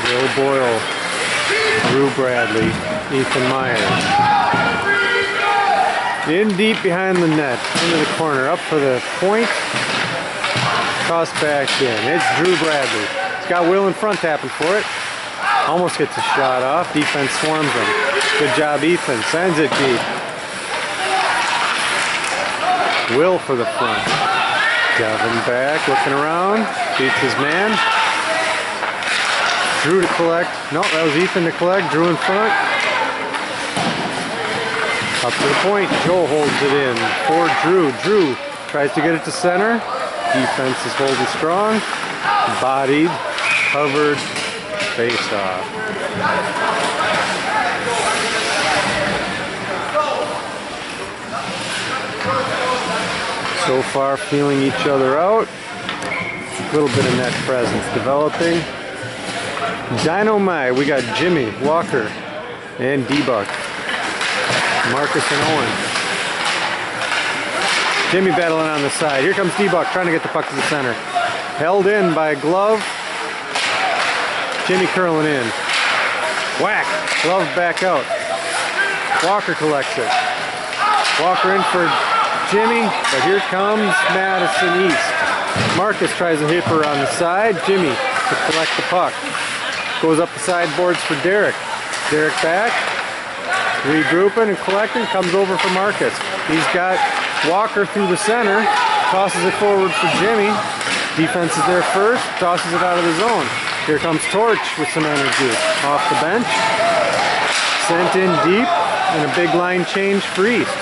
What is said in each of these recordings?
Will Boyle, Drew Bradley, Ethan Myers. In deep behind the net, into the corner, up for the point. Toss back in. It's Drew Bradley. He's got Will in front tapping for it. Almost gets a shot off. Defense swarms him. Good job, Ethan. Sends it deep. Will for the front. Devin back, looking around. Beats his man. Drew to collect. No, that was Ethan to collect. Drew in front. Up to the point. Joe holds it in for Drew. Drew tries to get it to center. Defense is holding strong. Bodied. Covered. Face off. So far feeling each other out. A little bit of net presence developing. Dynamite, we got Jimmy, Walker, and D-Buck. Marcus and Owen. Jimmy battling on the side. Here comes D-Buck trying to get the puck to the center. Held in by a glove. Jimmy curling in. Whack! Glove back out. Walker collects it. Walker in for Jimmy, but here comes Madison East. Marcus tries a hipper on the side. Jimmy to collect the puck. Goes up the sideboards for Derek. Derek back. Regrouping and collecting. Comes over for Marcus. He's got Walker through the center. Tosses it forward for Jimmy. Defense is there first. Tosses it out of the zone. Here comes Torch with some energy. Off the bench. Sent in deep. And a big line change for East.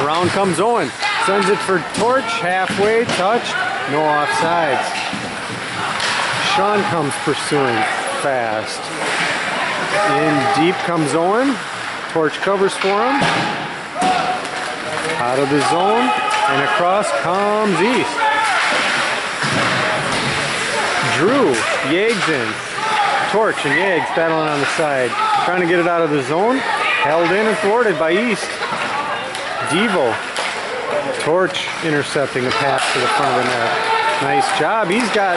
Around comes Owen. Sends it for Torch. Halfway. Touched. No offsides. Sean comes pursuing fast. In deep comes Owen. Torch covers for him. Out of the zone. And across comes East. Drew. Yags in. Torch and Yags battling on the side. Trying to get it out of the zone. Held in and thwarted by East. Devo. Torch intercepting a pass to the front of the net. Nice job. He's got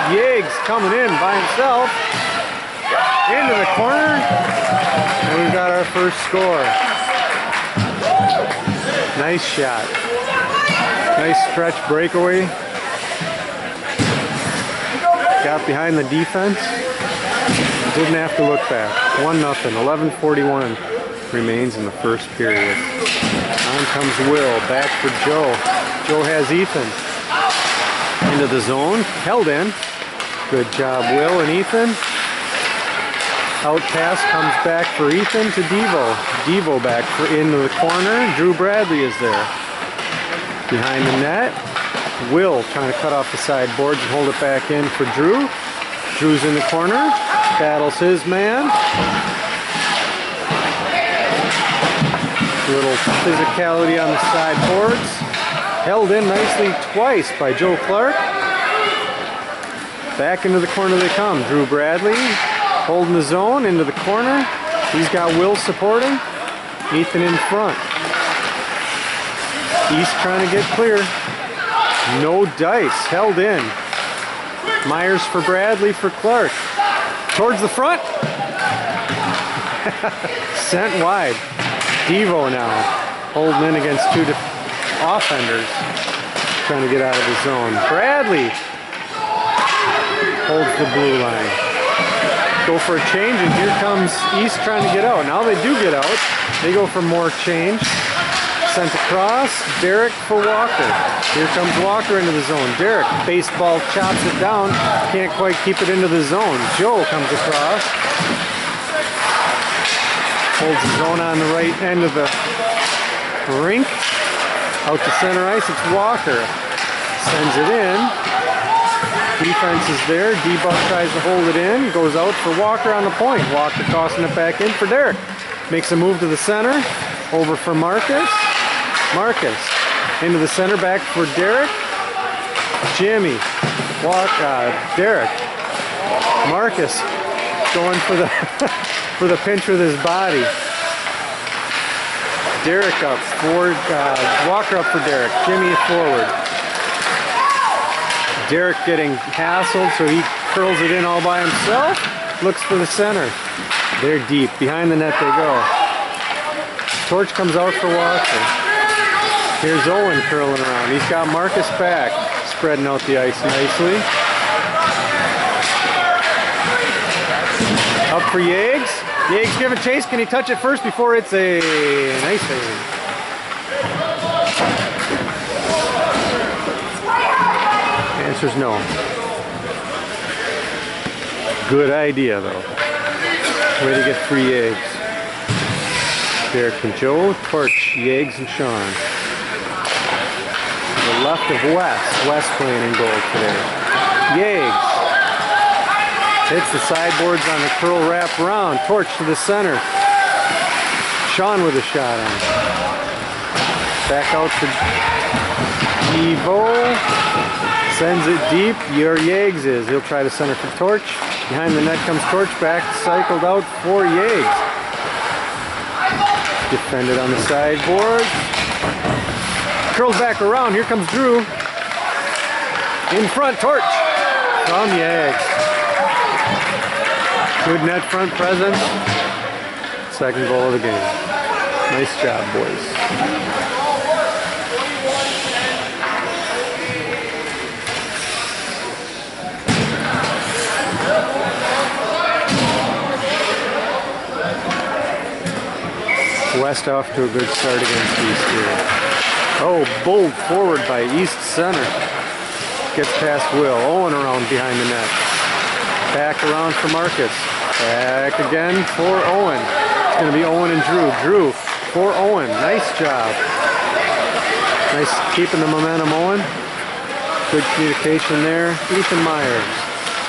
Yags coming in by himself. Into the corner. And we've got our first score. Nice shot. Nice stretch breakaway. Got behind the defense. Didn't have to look back. 1-0. 11:41 remains in the first period. On comes Will. Back for Joe. Joe has Ethan. Into the zone. Held in. Good job, Will and Ethan. Out pass comes back for Ethan to Devo. Devo back for into the corner. Drew Bradley is there. Behind the net. Will trying to cut off the sideboards and hold it back in for Drew. Drew's in the corner. Battles his man. Little physicality on the sideboards. Held in nicely twice by Joe Clark. Back into the corner they come. Drew Bradley holding the zone into the corner. He's got Will supporting. Ethan in front. East trying to get clear. No dice. Held in. Myers for Bradley for Clark. Towards the front. Sent wide. Devo now holding in against two offenders. Trying to get out of the zone. Bradley holds the blue line. Go for a change, and here comes East trying to get out. Now they do get out. They go for more change. Sent across. Derek for Walker. Here comes Walker into the zone. Derek, baseball chops it down. Can't quite keep it into the zone. Joe comes across. Holds the zone on the right end of the rink. Out to center ice, it's Walker. Sends it in. Defense is there. D-Buck tries to hold it in. Goes out for Walker on the point. Walker tossing it back in for Derek. Makes a move to the center. Over for Marcus. Marcus into the center, back for Derek. Jimmy. Derek. Marcus going for the for the pinch with his body. Derek up for Walker up for Derek. Jimmy forward. Derek getting hassled, so he curls it in all by himself. Looks for the center. They're deep. Behind the net they go. Torch comes out for Walker. Here's Owen curling around. He's got Marcus back, spreading out the ice nicely. Up for Yags. Yags giving chase. Can he touch it first before it's a nice save? Answer's no. Good idea though. Way to get free Yags. Derek and Joe, Torch, Yags and Sean. To the left of West. West playing in goal today. Yags. Hits the sideboards on the curl wrap around. Torch to the center. Sean with a shot on it. Back out to Evo. Sends it deep. Your Yags is. He'll try to center for Torch. Behind the net comes Torch. Back cycled out for Yags. Defended on the sideboard. Curls back around. Here comes Drew. In front, Torch. From Yags. Good net front presence. Second goal of the game. Nice job, boys. West off to a good start against East here. Oh, bold forward by East center. Gets past Will. Owen around behind the net. Back around for Marcus. Back again for Owen. It's going to be Owen and Drew. Drew for Owen. Nice job. Nice keeping the momentum, Owen. Good communication there. Ethan Myers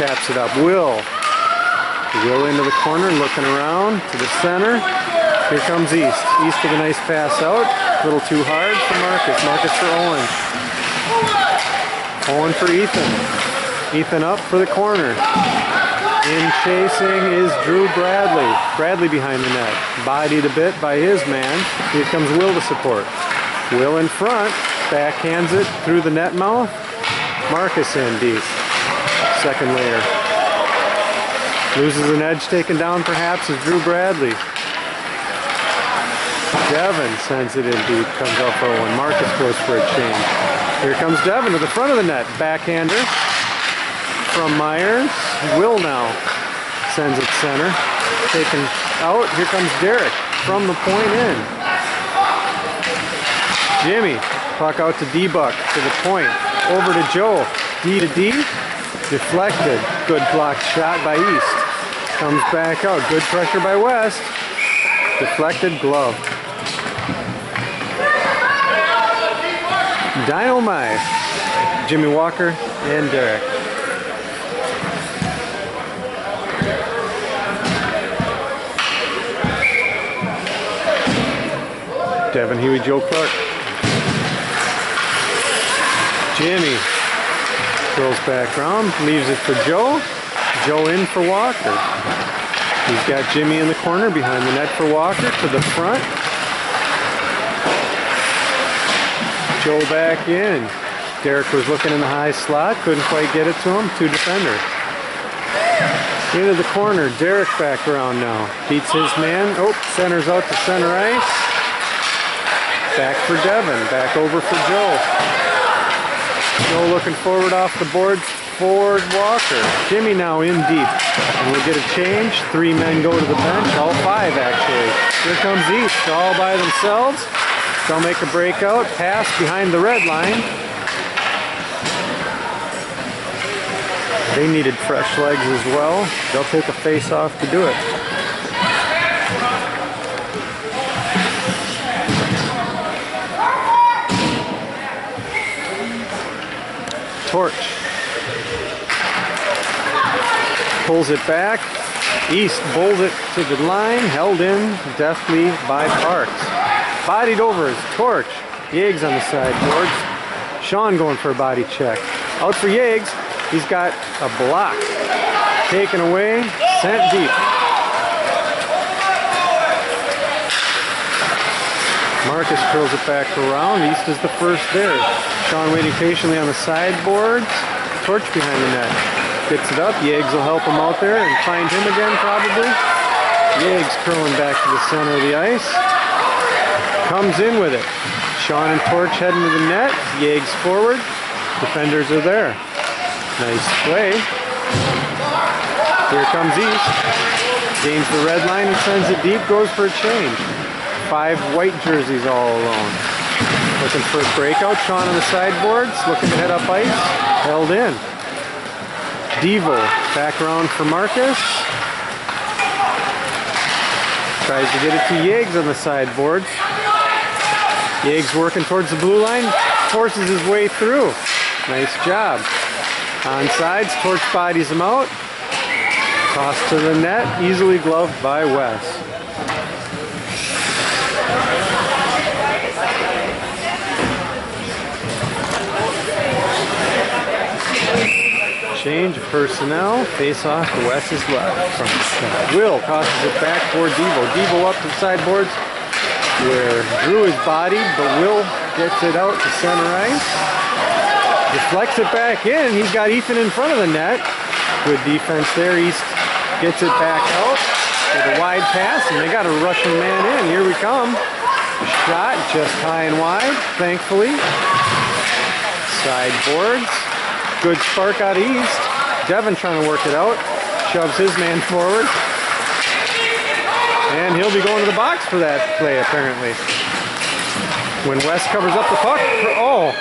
taps it up. Will. Will into the corner, looking around to the center. Here comes East. East with a nice pass out. A little too hard for Marcus. Marcus for Owen. Owen for Ethan. Ethan up for the corner. In chasing is Drew Bradley. Bradley behind the net. Bodied a bit by his man. Here comes Will to support. Will in front. Backhands it through the net mouth. Marcus in deep. Second layer. Loses an edge taken down perhaps is Drew Bradley. Devin sends it in deep. Comes out for Owen. Marcus goes for a change. Here comes Devin to the front of the net. Backhander from Myers. Will now sends it center. Taken out. Here comes Derek from the point in. Jimmy. Puck out to D-Buck to the point. Over to Joe. D to D. Deflected. Good blocked shot by East. Comes back out. Good pressure by West. Deflected glove. Dynamite. Jimmy Walker and Derek. Devin Huey, Joe Clark. Jimmy throws back around, leaves it for Joe. Joe in for Walker. He's got Jimmy in the corner behind the net for Walker to the front. Joe back in. Derek was looking in the high slot, couldn't quite get it to him. Two defenders. Into the corner, Derek back around now. Beats his man. Oh, centers out to center ice. Back for Devin. Back over for Joe. Joe looking forward off the boards for Walker. Jimmy now in deep. And we'll get a change. Three men go to the bench. All five, actually. Here comes East, all by themselves. They'll make a breakout. Pass behind the red line. They needed fresh legs as well. They'll take a face-off to do it. Torch. Pulls it back. East bowls it to the line. Held in deftly by Parks. Bodied over is Torch. Yags on the sideboards. Sean going for a body check. Out for Yags. He's got a block. Taken away. Sent deep. Marcus curls it back around. East is the first there. Sean waiting patiently on the sideboards. Torch behind the net. Gets it up. Yags will help him out there and find him again probably. Yags curling back to the center of the ice. Comes in with it. Sean and Torch heading to the net. Yags forward. Defenders are there. Nice play. Here comes East. Gains the red line and sends it deep. Goes for a change. 5 white jerseys all alone. Looking for a breakout. Sean on the sideboards. Looking to head up ice. Held in. Devo back around for Marcus. Tries to get it to Yags on the sideboards. Yags working towards the blue line. Forces his way through. Nice job. Onsides. Torch bodies him out. Toss to the net. Easily gloved by Wes. Change of personnel. Face off to Wes's left. From the center. Will tosses it back for Devo. Devo up to the sideboards where Drew is bodied, but Will gets it out to center ice. Deflects it back in. He's got Ethan in front of the net. Good defense there. East gets it back out with a wide pass, and they got a rushing man in. Here we come. Shot just high and wide, thankfully. Sideboards. Good spark out East. Devin trying to work it out. Shoves his man forward. And he'll be going to the box for that play, apparently. When West covers up the puck. Oh!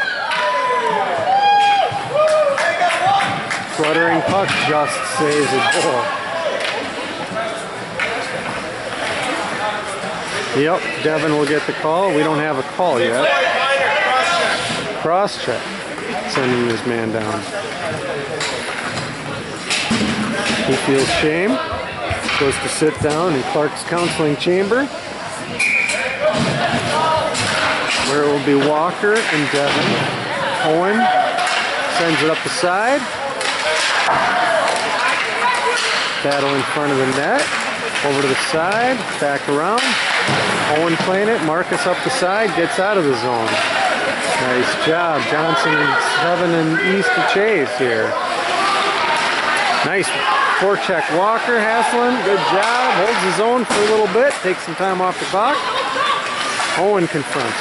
Fluttering puck just saves a goal. Yep, Devin will get the call. We don't have a call yet. Cross check. Sending his man down. He feels shame. Goes to sit down in Clark's counseling chamber, where it will be Walker and Devin. Owen sends it up the side. Battle in front of the net. Over to the side. Back around. Owen playing it. Marcus up the side. Gets out of the zone. Nice job. Johnson and Seven and East to chase here. Nice forecheck Walker. Haslin. Good job. Holds his own for a little bit. Takes some time off the clock. Owen confronts.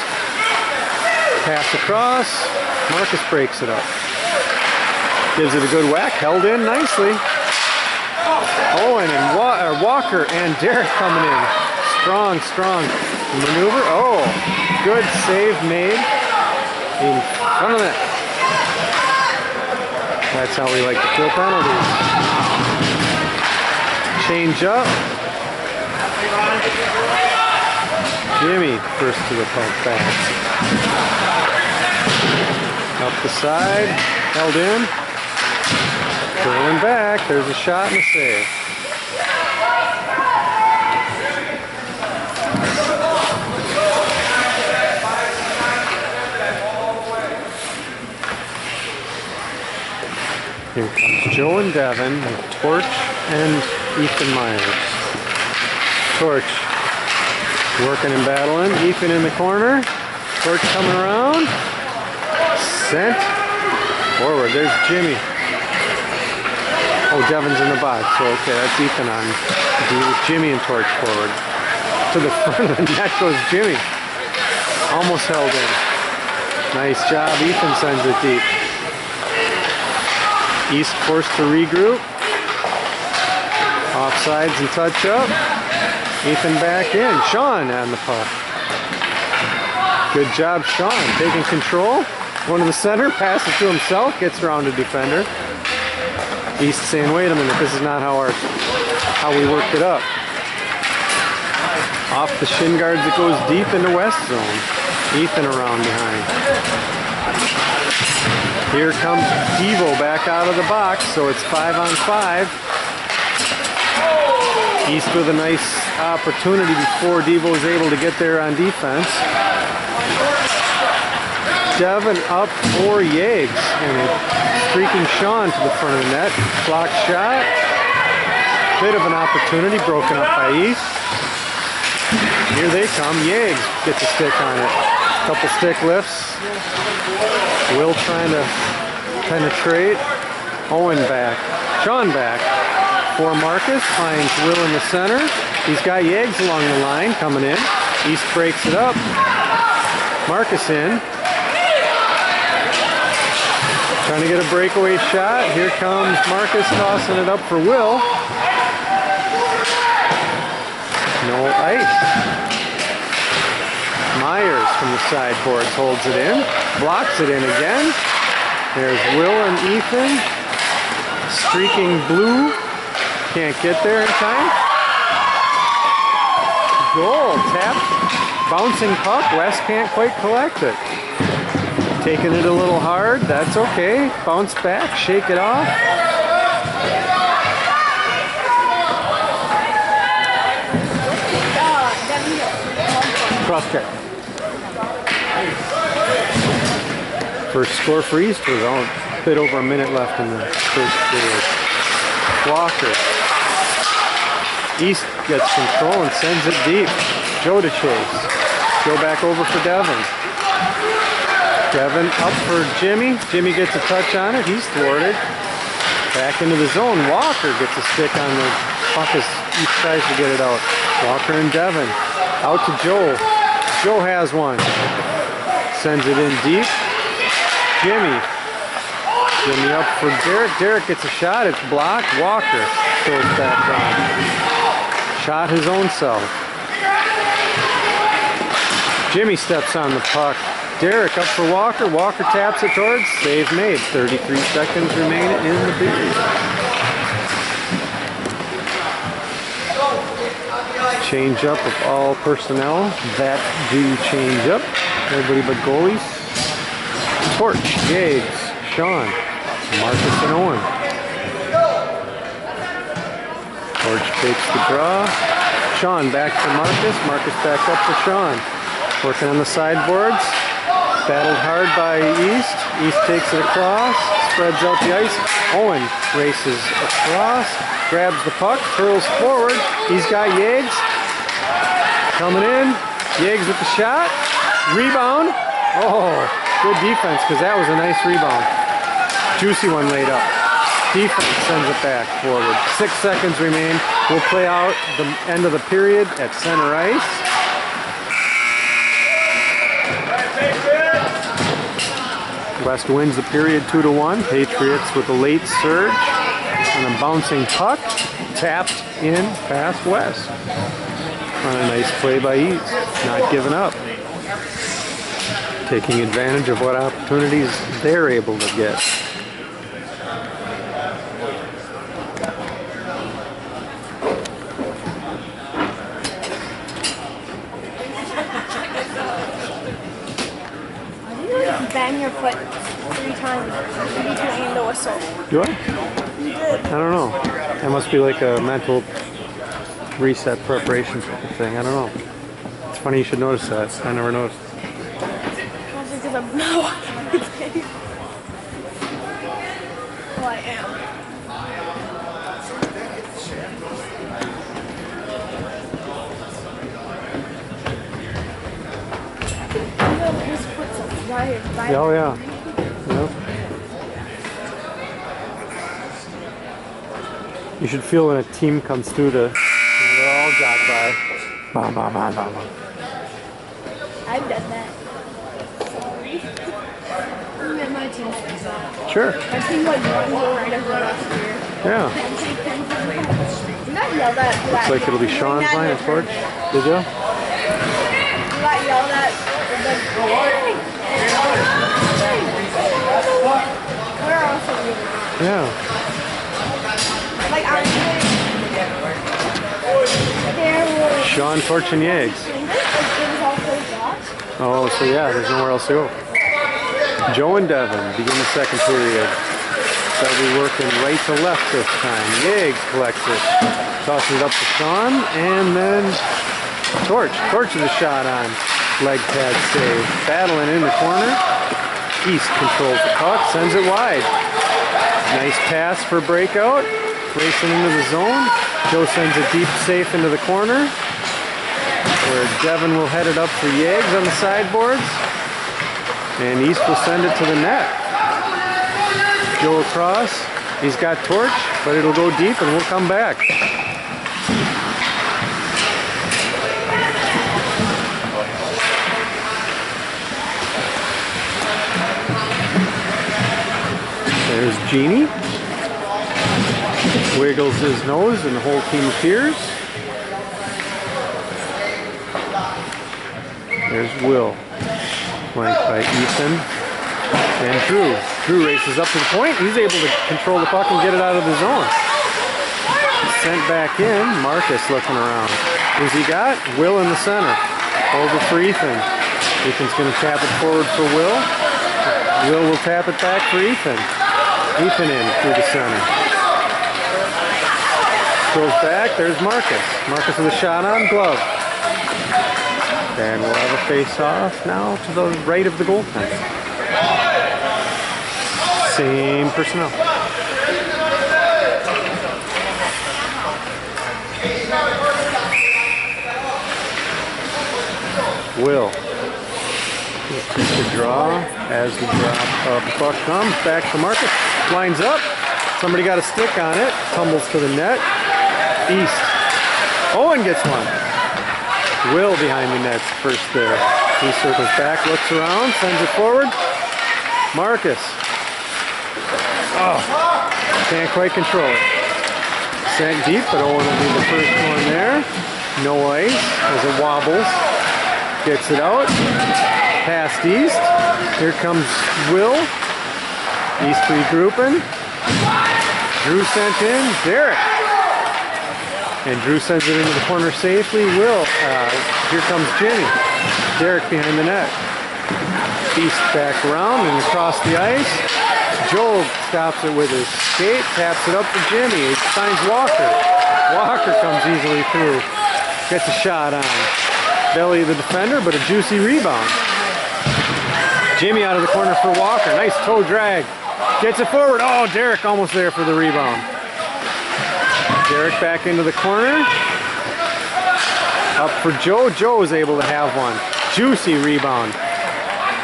Pass across. Marcus breaks it up. Gives it a good whack. Held in nicely. Owen and Walker and Derek coming in. Strong maneuver. Oh, good save made in front of that. That's how we like to kill penalties. Change up. Jimmy first to the puck back. Up the side. Held in. Curling back. There's a shot and a save. Here comes Joe and Devin with Torch and Ethan Myers. Torch working and battling. Ethan in the corner. Torch coming around. Sent forward. There's Jimmy. Oh, Devin's in the box. So, okay, that's Ethan on. Jimmy and Torch forward. To the front of the net goes Jimmy. Almost held in. Nice job. Ethan sends it deep. East forced to regroup. Offsides and touch up. Ethan back in. Sean on the puck. Good job, Sean. Taking control. Going to the center. Passes to himself. Gets around a defender. East saying, wait a minute, this is not how we worked it up. Off the shin guards, it goes deep into West zone. Ethan around behind. Here comes Devo back out of the box, so it's 5-on-5. East with a nice opportunity before Devo is able to get there on defense. Devin up for Yags, and streaking Sean to the front of the net. Blocked shot. Bit of an opportunity, broken up by East. Here they come. Yags gets a stick on it. Couple stick lifts. Will trying to penetrate. Owen back. Sean back. For Marcus. Finds Will in the center. He's got Yeggs along the line coming in. East breaks it up. Marcus in. Trying to get a breakaway shot. Here comes Marcus tossing it up for Will. No ice. Myers from the sideboards holds it in. Blocks it in again. There's Will and Ethan. Streaking blue. Can't get there in time. Goal. Tap. Bouncing puck. West can't quite collect it. Taking it a little hard. That's okay. Bounce back. Shake it off. Cross check. First score for East was a bit over a minute left in the first period. Walker. East gets control and sends it deep. Joe to chase. Joe back over for Devin. Devin up for Jimmy. Jimmy gets a touch on it. He's thwarted. Back into the zone. Walker gets a stick on the puck as East tries to get it out. Walker and Devin. Out to Joe. Joe has one. Sends it in deep. Jimmy. Jimmy up for Derek. Derek gets a shot. It's blocked. Walker goes back on. Shot his own self. Jimmy steps on the puck. Derek up for Walker. Walker taps it towards. Save made. 33 seconds remain in the period. Change up of all personnel that do change up. Everybody but goalies. Torch, Jags, Sean, Marcus and Owen. Torch takes the draw. Sean back to Marcus. Marcus back up for Sean. Working on the sideboards. Battled hard by East. East takes it across. Spreads out the ice. Owen races across. Grabs the puck. Curls forward. He's got Yeggs. Coming in. Yeggs with the shot. Rebound. Oh, good defense because that was a nice rebound. Juicy one laid up. Defense sends it back forward. 6 seconds remain. We'll play out the end of the period at center ice. West wins the period 2-1. Patriots with a late surge and a bouncing puck tapped in past West. On a nice play by East, not giving up. Taking advantage of what opportunities they're able to get. Bang your foot 3 times between the whistle. Do I? You did. I don't know. That must be like a mental reset preparation thing. I don't know. It's funny you should notice that. I never noticed. Also because I'm well, I am. Oh yeah. Yep. You should feel when a team comes through to, they're all jog by. Bah, bah, bah, bah, bah. I've done that. Sorry. My team does that. Sure. My team like runs right over last year. Yeah. You got yelled at. Looks like it'll be Sean's line and Torch. Did you? You got yelled at. We're also really Yeah. like honestly, there was Sean, Torch, and Yeggs. it was all closed off. Oh, so yeah, there's nowhere else to go. Joe and Devin begin the second period. They'll be working right to left this time. Yeggs collects it. Tosses it up to Sean, and then Torch. Torch with a shot on. Leg pad save. Battling in the corner. East controls the puck, sends it wide. Nice pass for breakout. Racing into the zone. Joe sends it deep safe into the corner, where Devin will head it up for Yeggs on the sideboards. And East will send it to the net. Joe across. He's got torch, but it'll go deep and we'll come back. There's Genie. Wiggles his nose and the whole team appears. There's Will. Flanked by Ethan and Drew. Drew races up to the point. He's able to control the puck and get it out of the zone. Sent back in. Marcus looking around. Who's he got? Will in the center. Over for Ethan. Ethan's going to tap it forward for Will. Will tap it back for Ethan. Ethan in through the center. Goes back. There's Marcus. Marcus with a shot on glove. And we'll have a face-off now to the right of the goaltender. Same personnel. Will. Just a draw as the drop of the puck comes. Back to Marcus. Lines up. Somebody got a stick on it. Tumbles to the net. East. Owen gets one. Will behind the nets first there. He circles back, looks around, sends it forward. Marcus. Oh, can't quite control it. Sent deep, but Owen will be the first one there. No ice as it wobbles. Gets it out. Past East. Here comes Will. East regrouping. Drew sent in. Derek. And Drew sends it into the corner safely. Will. Here comes Jimmy. Derek behind the net. East back around and across the ice. Joel stops it with his skate. Taps it up to Jimmy. He finds Walker. Walker comes easily through. Gets a shot on. Belly of the defender, but a juicy rebound. Jimmy out of the corner for Walker. Nice toe drag. Gets it forward. Oh, Derek almost there for the rebound. Derek back into the corner. Up for Joe. Joe is able to have one. Juicy rebound.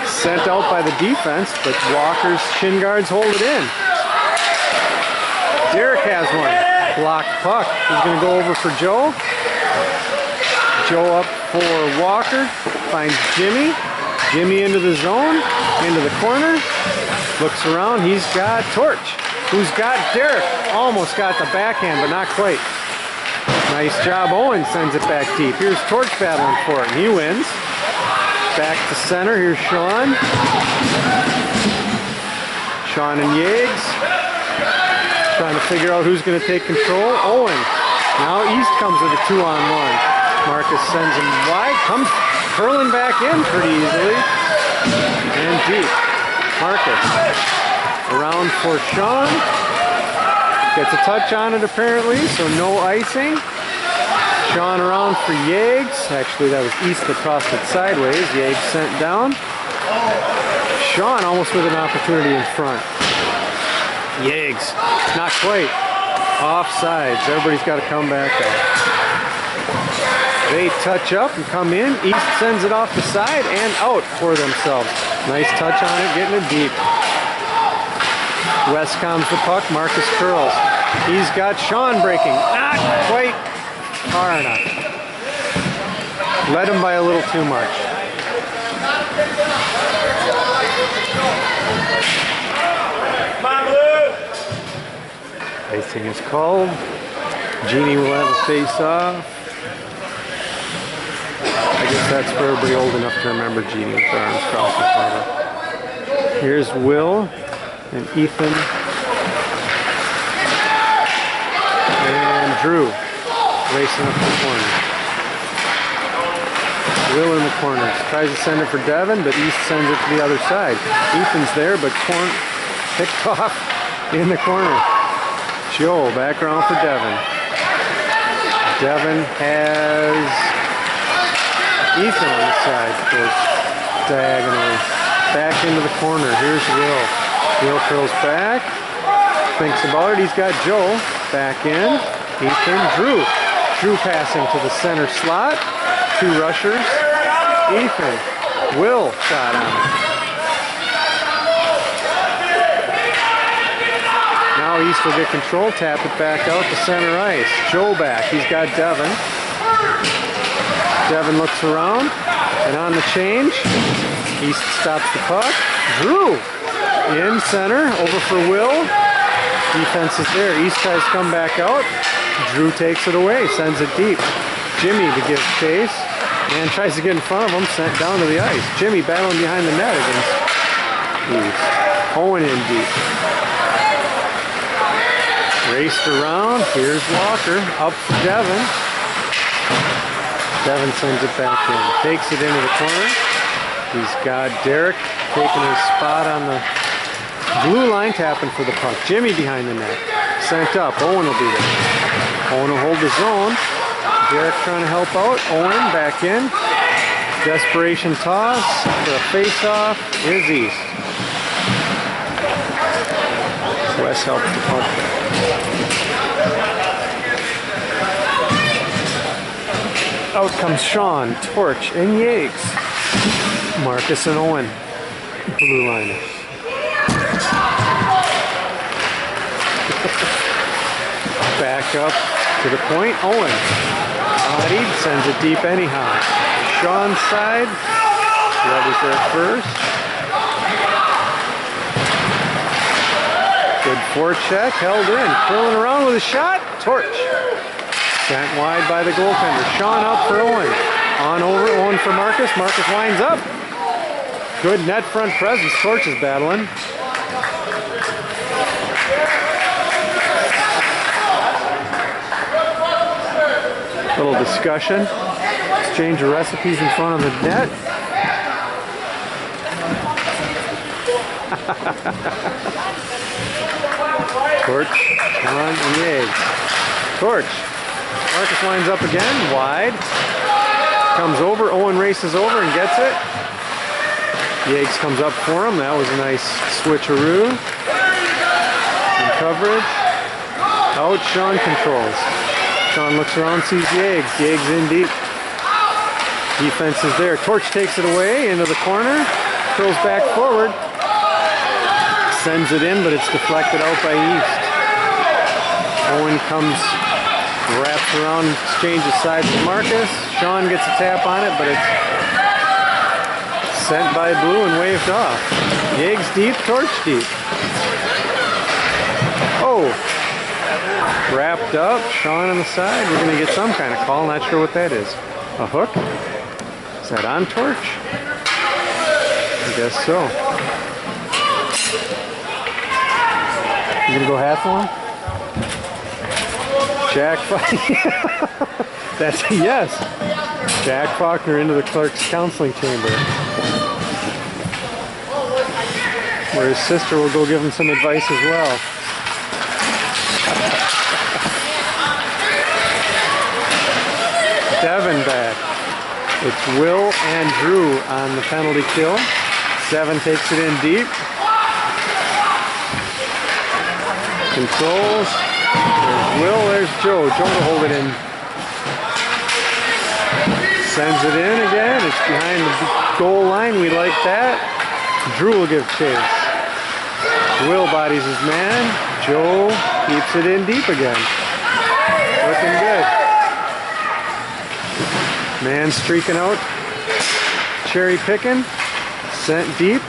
Sent out by the defense, but Walker's shin guards hold it in. Derek has one. Blocked puck. He's going to go over for Joe. Joe up for Walker. Finds Jimmy. Jimmy into the zone. Into the corner. Looks around. He's got Torch. Who's got Derek? Almost got the backhand, but not quite. Nice job. Owen sends it back deep. Here's Torch battling for it, and he wins. Back to center. Here's Sean. Sean and Yates. Trying to figure out who's going to take control. Owen. Now East comes with a 2-on-1. Marcus sends him wide. Comes curling back in pretty easily. And deep. Marcus. Around for Sean. Gets a touch on it apparently, so no icing. Sean around for Yates. Actually, that was East that crossed it sideways. Yates sent down. Sean almost with an opportunity in front. Yates. Not quite. Offsides. Everybody's got to come back out. They touch up and come in. East sends it off the side and out for themselves. Nice touch on it, getting it deep. West comes the puck. Marcus curls. He's got Sean breaking. Not quite far enough. Led him by a little too much. Icing is called. Genie will have a face-off. I guess that's for everybody old enough to remember Genie with their arms crossed in front of her. Here's Will and Ethan and Drew racing up the corner. Will in the corner. Tries to send it for Devin, but East sends it to the other side. Ethan's there, but picked off in the corner. Joe back around for Devin. Devin has Ethan on the side, goes diagonally. Back into the corner. Here's Will. Will curls back. Thinks about it. He's got Joe. Back in. Ethan. Drew. Drew passing to the center slot. Two rushers. Ethan. Will shot on it. Now Now East will get control, tap it back out to center ice. Joe back, he's got Devin. Devin looks around, and on the change, East stops the puck. Drew in center, over for Will. Defense is there. East tries to come back out. Drew takes it away, sends it deep. Jimmy to give chase. Man tries to get in front of him, sent down to the ice. Jimmy battling behind the net against East. Owen in deep. Raced around. Here's Walker. Up for Devin. Devin sends it back in. Takes it into the corner. He's got Derek taking his spot on the blue line, tapping for the puck. Jimmy behind the net. Sent up. Owen will be there. Owen will hold the zone. Derek trying to help out. Owen back in. Desperation toss for a face-off. Here's East. West helps the puck. Out comes Sean, Torch, and Yates. Marcus and Owen, blue liners. Back up to the point. Owen, bodied, sends it deep anyhow. Sean's side, Levis there first. Good forecheck, held in, curling around with a shot. Torch. Sent wide by the goaltender. Sean up for Owen. On over, Owen for Marcus. Marcus winds up. Good net front presence. Torch is battling. Little discussion. Exchange of recipes in front of the net. Torch, Sean, and Yates. Torch. Marcus lines up again, wide. Comes over, Owen races over and gets it. Yates comes up for him. That was a nice switcheroo. In coverage. Out, Sean controls. Sean looks around, sees Yates. Yates in deep. Defense is there. Torch takes it away into the corner. Curls back forward. Sends it in, but it's deflected out by East. Owen comes, wraps around, exchanges sides with Marcus. Sean gets a tap on it, but it's sent by Blue and waved off. Yates deep, Torch deep. Oh! Wrapped up, Sean on the side. We're going to get some kind of call, not sure what that is. A hook? Is that on Torch? I guess so. You going to go half on? Jack Faulkner. That's a yes. Jack Faulkner into the clerk's counseling chamber, where his sister will go give him some advice as well. Devin back. It's Will and Drew on the penalty kill. Seven takes it in deep. Controls. There's Will, there's Joe. Joe to hold it in. Sends it in again. It's behind the goal line. We like that. Drew will give chase. Will bodies his man. Joe keeps it in deep again. Looking good. Man streaking out. Cherry picking. Sent deep.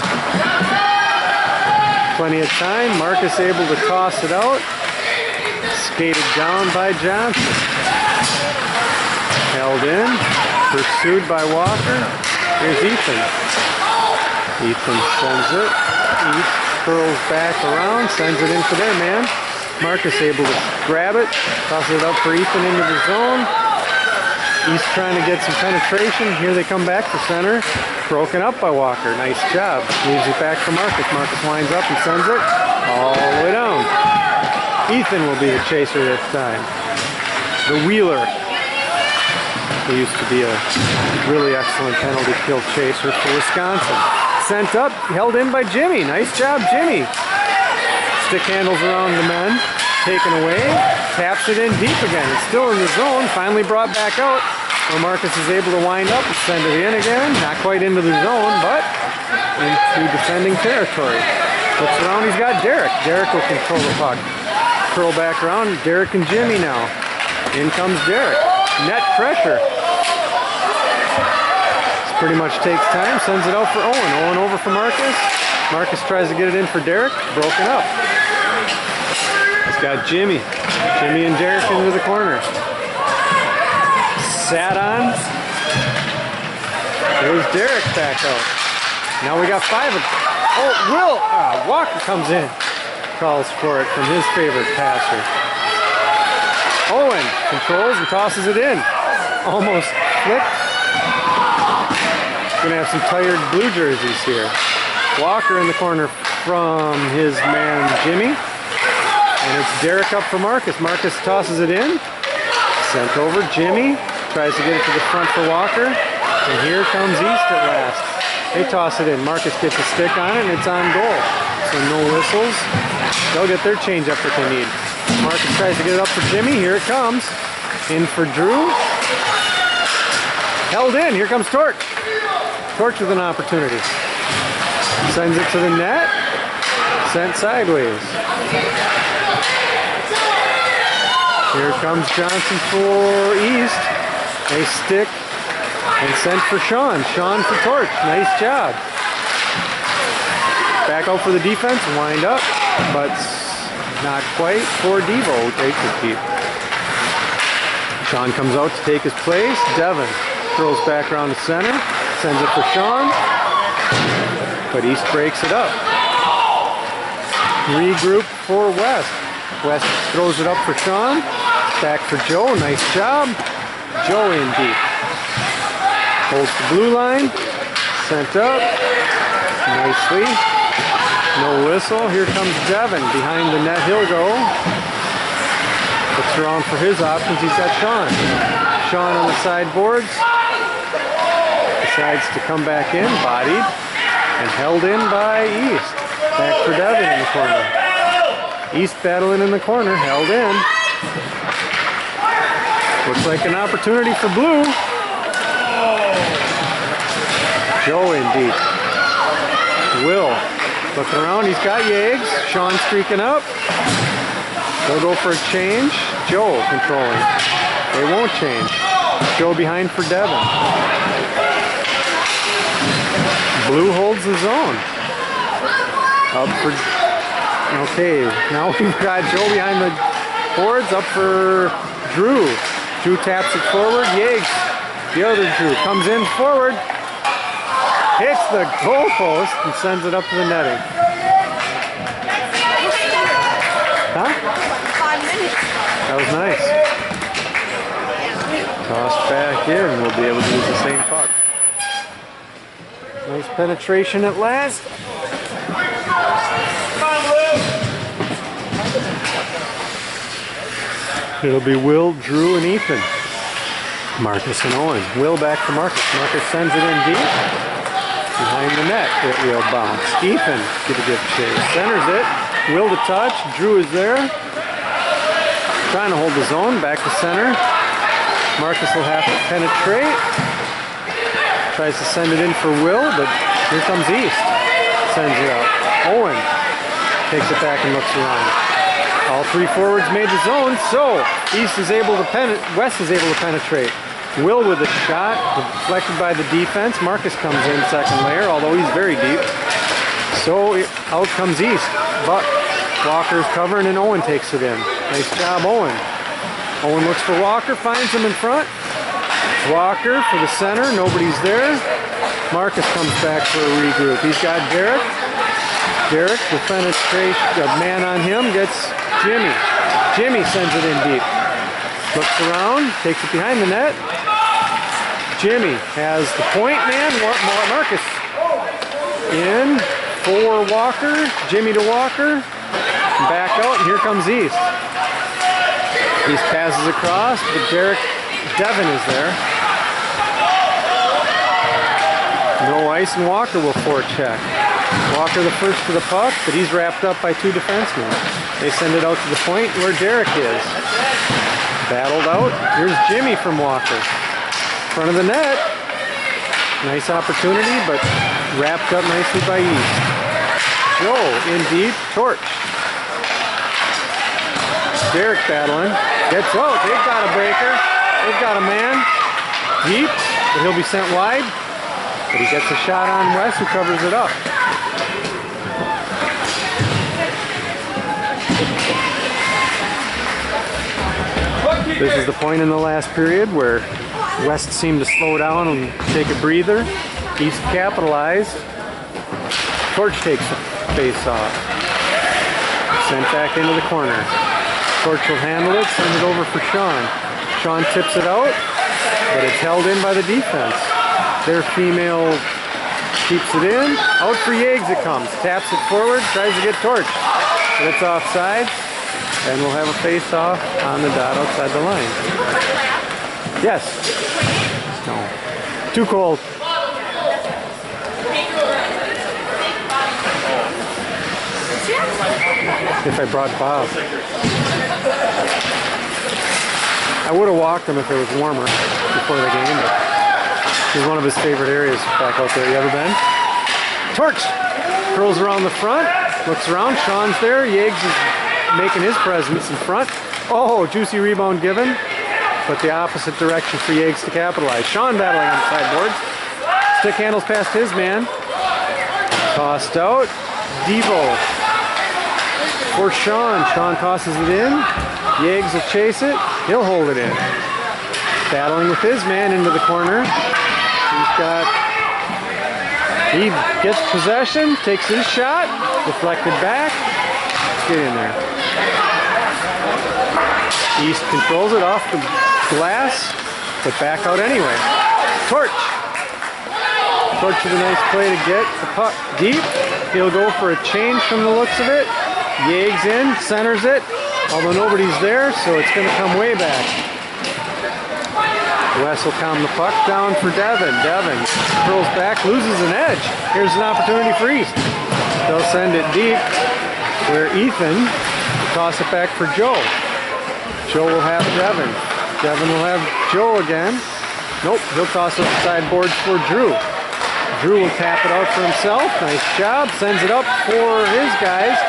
Plenty of time. Marcus able to toss it out. Skated down by Johnson. Held in. Pursued by Walker. Here's Ethan. Ethan sends it. East curls back around. Sends it in for their man. Marcus able to grab it. Tosses it up for Ethan into the zone. East trying to get some penetration. Here they come back to center. Broken up by Walker. Nice job. Leaves it back for Marcus. Marcus winds up and sends it all the way down. Ethan will be the chaser this time. The Wheeler, who used to be a really excellent penalty kill chaser for Wisconsin. Sent up, held in by Jimmy. Nice job, Jimmy. Stick handles around the men. Taken away. Taps it in deep again. It's still in the zone. Finally brought back out, where Marcus is able to wind up and send it in again. Not quite into the zone, but into defending territory. Looks around, he's got Derek. Derek will control the puck. curl back around. Derek and Jimmy now. In comes Derek. Net pressure. This pretty much takes time. Sends it out for Owen. Owen over for Marcus. Marcus tries to get it in for Derek. Broken up. It's got Jimmy. Jimmy and Derek into the corner. Sat on. There's Derek back out. Now we got 5 of them. Oh, Will! Walker comes in. Calls for it from his favorite passer. Owen controls and tosses it in. Almost flicked. Gonna have some tired blue jerseys here. Walker in the corner from his man Jimmy. And it's Derek up for Marcus. Marcus tosses it in. Sent over. Jimmy tries to get it to the front for Walker. And here comes East at last. They toss it in. Marcus gets a stick on it and it's on goal. So no whistles. They'll get their change up if they need. Marcus tries to get it up for Jimmy. Here it comes. In for Drew. Held in. Here comes Torch. Torch with an opportunity. Sends it to the net. Sent sideways. Here comes Johnson for East. A stick and sent for Sean. Sean for Torch. Nice job. Back out for the defense. Wind up. But not quite for Devo, who takes it deep. Sean comes out to take his place. Devin throws back around the center. Sends it for Sean. But East breaks it up. Regroup for West. West throws it up for Sean. Back for Joe. Nice job. Joe in deep. Holds the blue line. Sent up. Nicely. No whistle. Here comes Devin. Behind the net he'll go. Looks around for his options. He's got Sean. Sean on the sideboards. Decides to come back in. Bodied. And held in by East. Back for Devin in the corner. East battling in the corner. Held in. Looks like an opportunity for blue. Joe in deep. Will looking around. He's got Yags. Sean streaking up. They'll go for a change. Joe controlling. They won't change. Joe behind for Devin. Blue holds the zone. Up for... Okay, now we've got Joe behind the boards. Up for Drew. Drew taps it forward. Yags, the other Drew, comes in forward. Hits the goalpost and sends it up to the netting. Huh? 5 minutes. That was nice. Tossed back in. We'll be able to use the same puck. Nice penetration at last. It'll be Will, Drew, and Ethan. Marcus and Owen. Will back to Marcus. Marcus sends it in deep. Behind the net. It will bounce. Ethan give a good chase. Centers it. Will to touch. Drew is there. Trying to hold the zone. Back to center. Marcus will have to penetrate. Tries to send it in for Will, but here comes East. Sends it out. Owen takes it back and looks around. All 3 forwards made the zone, so East is able to West is able to penetrate. Will with a shot, deflected by the defense. Marcus comes in second layer, although he's very deep. So out comes East. But Walker's covering and Owen takes it in. Nice job, Owen. Owen looks for Walker, finds him in front. Walker for the center, nobody's there. Marcus comes back for a regroup. He's got Derek. Derek, the penetration, a man on him, gets Jimmy. Jimmy sends it in deep. Looks around, takes it behind the net. Jimmy has the point man. Marcus in for Walker. Jimmy to Walker. Back out, and here comes East. East passes across, but Devin is there. No ice, and Walker will forecheck. Walker the first to the puck, but he's wrapped up by 2 defensemen. They send it out to the point where Derek is. Battled out. Here's Jimmy from Walker. Front of the net. Nice opportunity, but wrapped up nicely by East. Joe in deep. Torch. Derek battling. They've got a breaker. They've got a man. Deep, but he'll be sent wide. But he gets a shot on Wes, who covers it up. This is the point in the last period where West seemed to slow down and take a breather. East capitalized. Torch takes the face off. Sent back into the corner. Torch will handle it, send it over for Sean. Sean tips it out, but it's held in by the defense. Their female keeps it in. Out for Yags it comes. Taps it forward, tries to get Torch. But it's offside, and we'll have a face-off on the dot outside the line. Yes. No. Too cold. If I brought Bob. I would have walked him if it was warmer before the game, but it's one of his favorite areas back out there. You ever been? Torch! Curls around the front, looks around, Sean's there, Yags is making his presence in front. Oh, juicy rebound given, but the opposite direction for Yags to capitalize. Sean battling on the sideboards. Stick handles past his man. Tossed out. Devo. For Sean. Sean tosses it in. Yags will chase it. He'll hold it in. Battling with his man into the corner. He gets possession, takes his shot, deflected back. Get in there. East controls it off the glass, but back out anyway. Torch. Torch with a nice play to get the puck deep. He'll go for a change from the looks of it. Yags in, centers it, although nobody's there, so it's going to come way back. Wes will calm the puck down for Devin. Devin curls back, loses an edge. Here's an opportunity for East. They'll send it deep, where Ethan will toss it back for Joe. Joe will have Devin. Devin will have Joe again. Nope, he'll toss it up the sideboards for Drew. Drew will tap it out for himself. Nice job. Sends it up for his guys.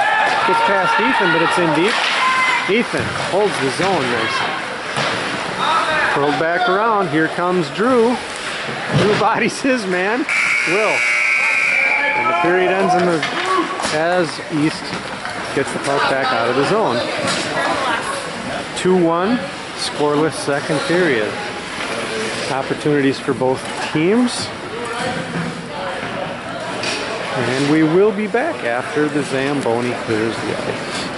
Gets past Ethan, but it's in deep. Ethan holds the zone nicely. Curled back around. Here comes Drew. Drew bodies his man. Will. And the period ends in the as East gets the puck back out of the zone. 2-1. Scoreless second period. Opportunities for both teams. And we will be back after the Zamboni clears the ice.